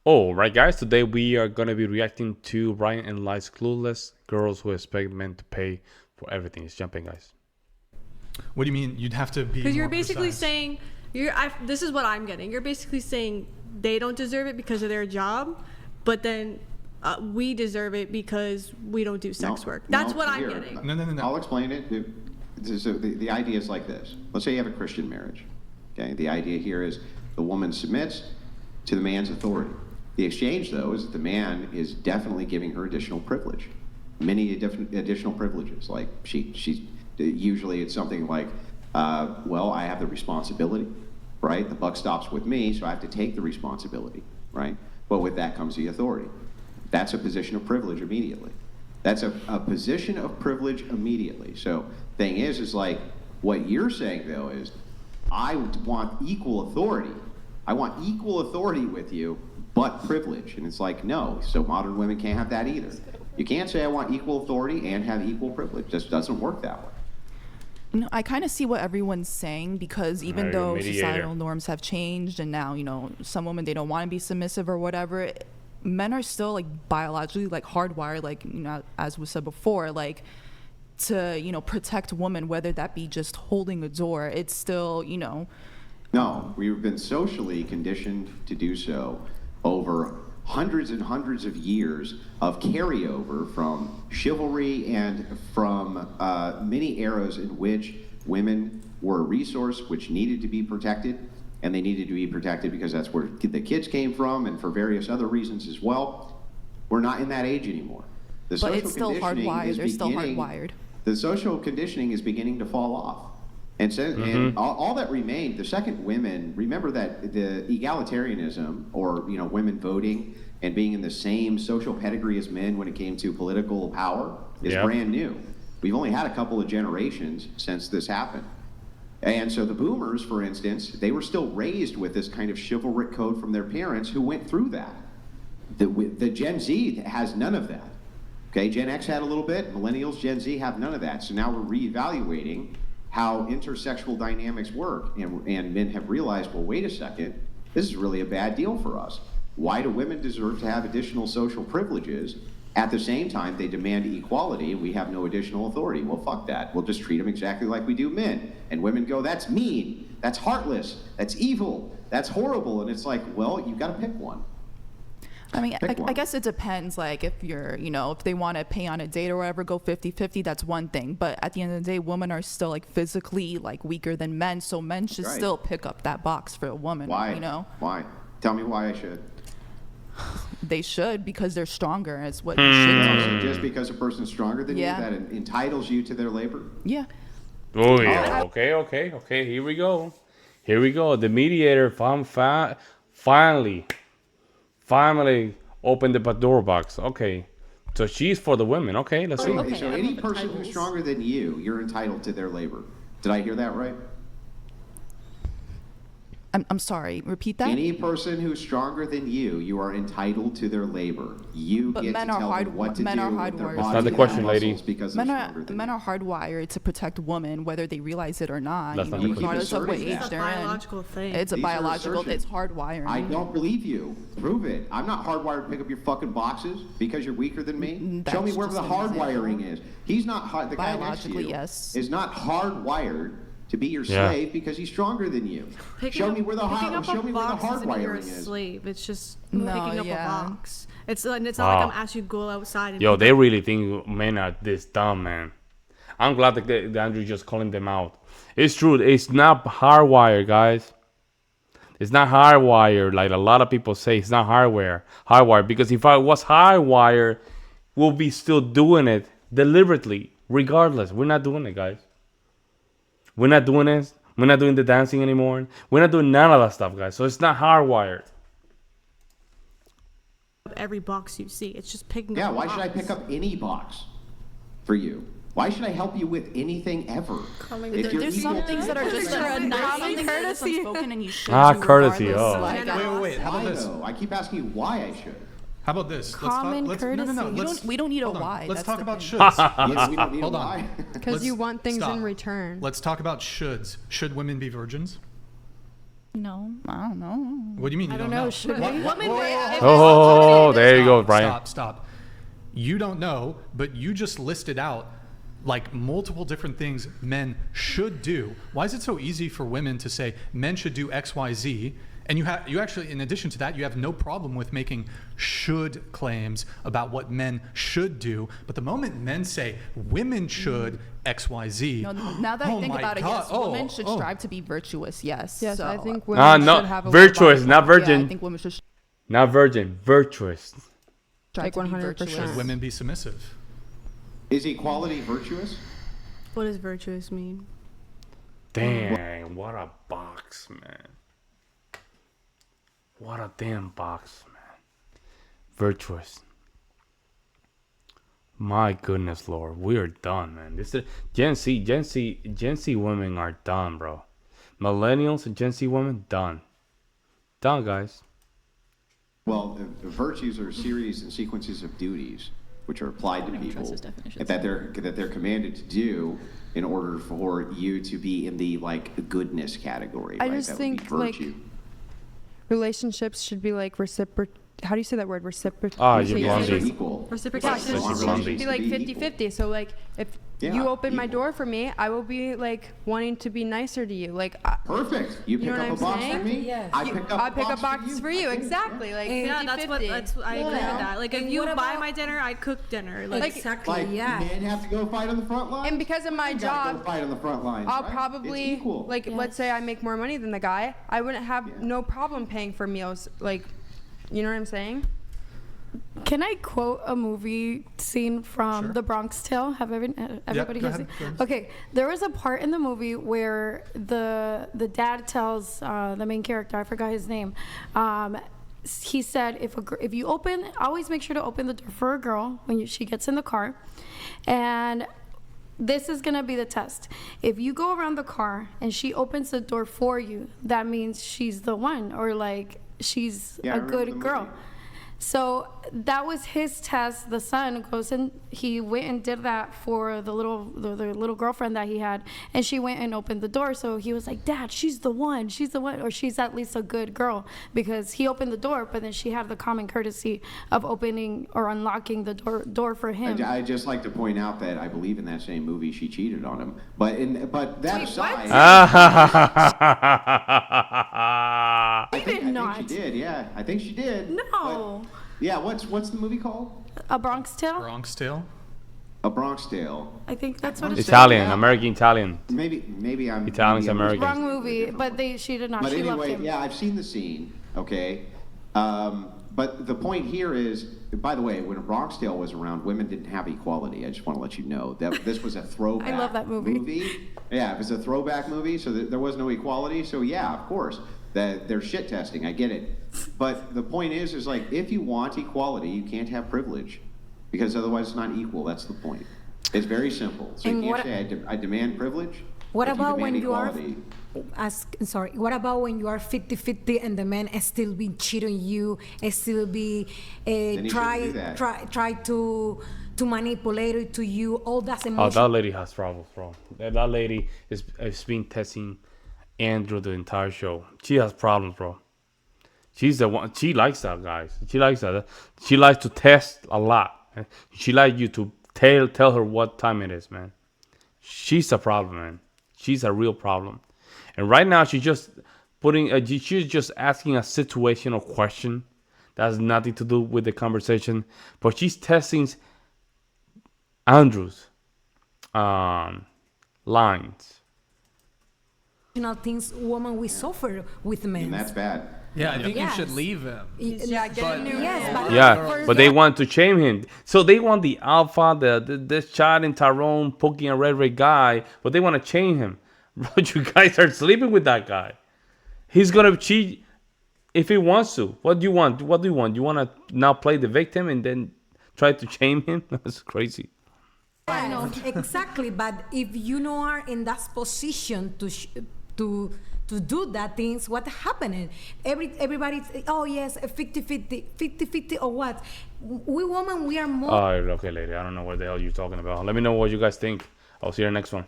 Oh, right, guys. Today we are gonna be reacting to Ryan and Li's Clueless Girls Who Expect Men to Pay for Everything. It's jumping, guys. What do you mean? You'd have to be Because you're more basically precise. saying this is what I'm getting. You're basically saying they don't deserve it because of their job, but then we deserve it because we don't do sex work. That's what I'm getting. No. I'll explain it. So the idea is like this. Let's say you have a Christian marriage. Okay. The idea here is the woman submits to the man's authority. The exchange, though, is that the man is definitely giving her additional privilege, many additional privileges. Like she's usually it's something like, well, I have the responsibility, right? The buck stops with me, so I have to take the responsibility, right? But with that comes the authority. That's a position of privilege immediately. That's a position of privilege immediately. So thing is like what you're saying though is, I want equal authority. I want equal authority with you, but privilege. And it's like, no. So modern women can't have that either. You can't say I want equal authority and have equal privilege. Just doesn't work that way. You know, I kind of see what everyone's saying, because even though societal norms have changed and now, you know, some women, they don't want to be submissive or whatever, men are still like biologically like hardwired, like, you know, as was said before, like to, you know, protect women, whether that be just holding a door. It's still, you know. No, we've been socially conditioned to do so over hundreds and hundreds of years of carryover from chivalry and from many eras in which women were a resource which needed to be protected, and they needed to be protected because that's where the kids came from and for various other reasons as well. We're not in that age anymore. But it's still hardwired. They're still hardwired. The social conditioning is beginning to fall off. And so, and all that remained, the second women, remember that the egalitarianism, or, you know, women voting and being in the same social pedigree as men when it came to political power is brand new. We've only had a couple of generations since this happened. And so the boomers, for instance, they were still raised with this kind of chivalric code from their parents who went through that. The Gen Z has none of that. Okay, Gen X had a little bit, millennials, Gen Z have none of that. So now we're reevaluating how intersexual dynamics work, and men have realized, well, wait a second, this is really a bad deal for us. Why do women deserve to have additional social privileges? At the same time, they demand equality, and we have no additional authority. Well, fuck that. We'll just treat them exactly like we do men. And women go, that's mean, that's heartless, that's evil, that's horrible. And it's like, well, you've got to pick one. I mean, I guess it depends. Like, if you're, you know, if they want to pay on a date or whatever, go 50-50, that's one thing. But at the end of the day, women are still like physically like weaker than men. So men should still pick up that box for a woman. Why? You know? Why? Tell me why I should. They should, because they're stronger. It's what you should do. Just because a person's stronger than you, that entitles you to their labor? Yeah. Oh, yeah. Okay. Here we go. The mediator finally opened the Pandora box. Okay. So she's for the women. Okay, let's see. Okay, so any person who's stronger than you, you're entitled to their labor. Did I hear that right? I'm sorry. Repeat that. Any person who's stronger than you are entitled to their labor. You get to tell them what to do with their body. That's not the question, lady. Men are hardwired to protect women, whether they realize it or not. That's not the question. Regardless of what age It's a they're biological thing. in. It's a These are biological. assertions. It's hardwired. I don't believe you. Prove it. I'm not hardwired to pick up your fucking boxes because you're weaker than me. Show me where the hardwiring is. He's not the guy next to you is not hardwired to be your slave because he's stronger than you. Show me where the hardwiring is. Slave. It's just picking up a box. It's not like I'm asking you to go outside. And Yo, they really think men are this dumb, man. I'm glad that Andrew just calling them out. It's true. It's not hardwired, guys. It's not hardwired like a lot of people say. It's not hardwired, because if I was hardwired, we'll be still doing it deliberately, regardless. We're not doing it, guys. We're not doing this. We're not doing the dancing anymore. We're not doing none of that stuff, guys. So it's not hardwired. every box you see. It's just picking up. Yeah, why should I pick up any box for you? Why should I help you with anything ever? There's some things that are just common courtesy. And you should courtesy. Oh. Wait. How about this? I keep asking you why I should. How about this? Common courtesy. No. We don't need a why. Let's talk about shoulds. Yes, we don't need Hold a on. why. Because you want things in return. Let's talk about shoulds. Should women be virgins? No, I don't know. What do you mean? You I don't know. Should we? Oh, there you go, Brian. Stop. You don't know, but you just listed out like multiple different things men should do. Why is it so easy for women to say men should do X, Y, Z? And you actually, in addition to that, you have no problem with making should claims about what men should do. But the moment men say women should X, Y, Z. No, now that I think about it, yes, women should strive to be virtuous. Yes. Yes, so, I think women no, should have a virtuous, not Yeah, virgin. I think women should Not virgin, virtuous. strive Like to be 100%. virtuous. Should women be submissive? Is equality virtuous? What does virtuous mean? Dang, what a box, man. What a damn box, man. Virtuous. My goodness, Lord, we are done, man. This is Gen Z women are done, bro. Millennials and Gen Z women done, guys. Well, the virtues are series and sequences of duties which are applied to people that they're commanded to do in order for you to be in the like goodness category. I right? just That think would be like virtue. relationships should be like reciprocal. How do you say that word? Reciprocal. Ah, you Yeah, they're blondie. equal. Reciprocation. Yeah, Blondie. so it should be like equal. 50-50. So like if Yeah, you open my equal. door for me, I will be like wanting to be nicer to you. Like Perfect. You pick know what up a I'm box saying? for me. Yes. I pick up I pick up a boxes for you. Exactly. Like Yeah, 50-50. I agree with that. Like if And you what buy about- my dinner, I cook dinner. Like Exactly. Like yeah. men have to go fight on the front line. And because of my You gotta job, go fight on the front lines. I'll right? probably it's equal. like let's say I make more money than the guy. I wouldn't have no problem paying for meals. Like, you know what I'm saying? Can I quote a movie scene from Sure. The Bronx Tale? Have everybody go has ahead, it? go ahead. Okay, there was a part in the movie where the dad tells the main character, I forgot his name, he said if you open, always make sure to open the door for a girl when she gets in the car, and this is gonna be the test. If you go around the car and she opens the door for you, that means she's the one, or like she's Yeah, I a remember the good girl. movie. So that was his test. The son goes and he went and did that for the little girlfriend that he had, and she went and opened the door. So he was like, "Dad, she's the one, or she's at least a good girl," because he opened the door, but then she had the common courtesy of opening or unlocking the door for him. I just like to point out that I believe in that same movie she cheated on him. But that aside, I think she did. Yeah, I think she did. No. But, yeah, what's the movie called? A Bronx Tale? Bronx Tale. A Bronx Tale. I think that's what it's Italian, American Italian. Maybe I'm Italians, maybe I'm Americans. Wrong thinking of a movie, different but one. she did not. But She loved anyway, him. yeah, I've seen the scene. Okay, but the point here is, by the way, when A Bronx Tale was around, women didn't have equality. I just want to let you know that this was a throwback. love that movie. Yeah, it was a throwback movie, so there was no equality. So yeah, of course, that they're shit testing. I get it, but the point is like if you want equality, you can't have privilege, because otherwise it's not equal. That's the point. It's very simple. So And you what- can't say I demand privilege. What but about demand when you are equality. what about when you are 50-50 and the man is still be cheating on you, and still be he shouldn't do that. try to manipulate to you, all that Oh, emotion. that lady has problems, bro. That lady is been testing Andrew the entire show. She has problems, bro. She's the one. She likes that, guys. She likes that. She likes to test a lot. She likes you to tell her what time it is, man. She's a problem, man. She's a real problem. And right now, she's just she's just asking a situational question that has nothing to do with the conversation, but she's testing Andrew's lines. Things women we suffer with men. And that's bad. Yeah, I think you should Yes. leave him. Yeah, get a new. Yes, but Yeah, but they want to shame him. So they want the alpha, this child in Tyrone poking a red guy, but they want to chain him. Bro, you guys are sleeping with that guy. He's gonna cheat if he wants to. What do you want? What do you want? You want to now play the victim and then try to shame him? That's crazy. I know exactly. But if you know are in that position to do that things, what happening? Everybody, oh yes, 50-50 or what? We women, we are more. Okay, lady. I don't know what the hell you're talking about. Let me know what you guys think. I'll see you in the next one.